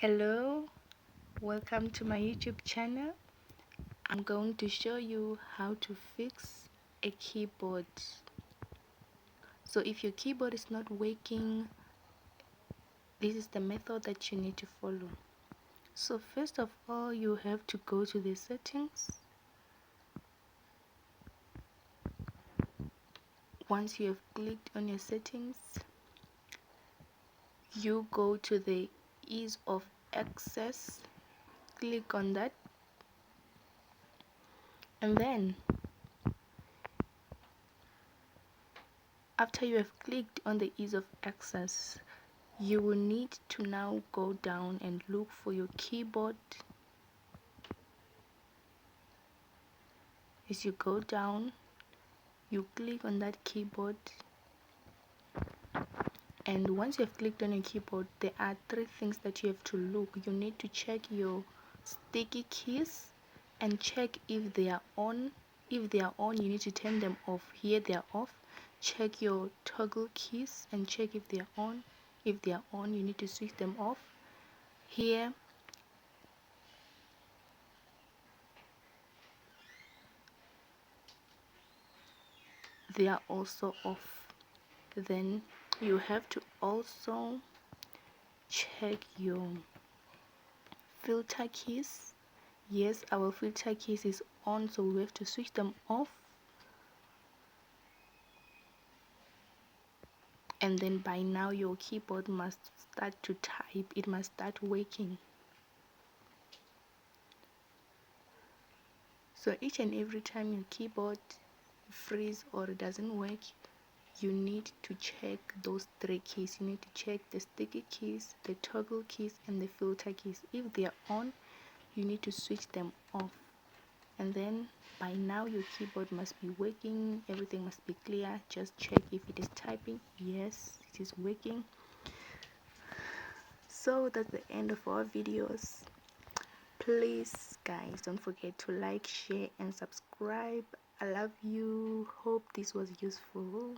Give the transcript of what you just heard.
Hello, welcome to my YouTube channel. I'm going to show you how to fix a keyboard. So if your keyboard is not working, this is the method that you need to follow. So first of all, you have to go to the settings. Once you have clicked on your settings, you go to the ease of access, click on that, and then after you have clicked on the ease of access, you will need to now go down and look for your keyboard. As you go down, you click on that keyboard, and once you have clicked on your keyboard, there are three things that you have to look. You need to check your sticky keys and check if they are on. If they are on, you need to turn them off. Here they are off. Check your toggle keys and check if they are on. If they are on, you need to switch them off. Here they are also off. Then you have to also check your filter keys. Yes, our filter keys is on, so we have to switch them off. And then by now your keyboard must start to type, it must start working. So each and every time your keyboard freezes or doesn't work, you need to check those three keys. You need to check the sticky keys, the toggle keys, and the filter keys. If they are on, you need to switch them off. And then by now your keyboard must be working, everything must be clear. Just check if it is typing. Yes, it is working. So that's the end of our videos. Please guys, don't forget to like, share and subscribe. I love you. Hope this was useful.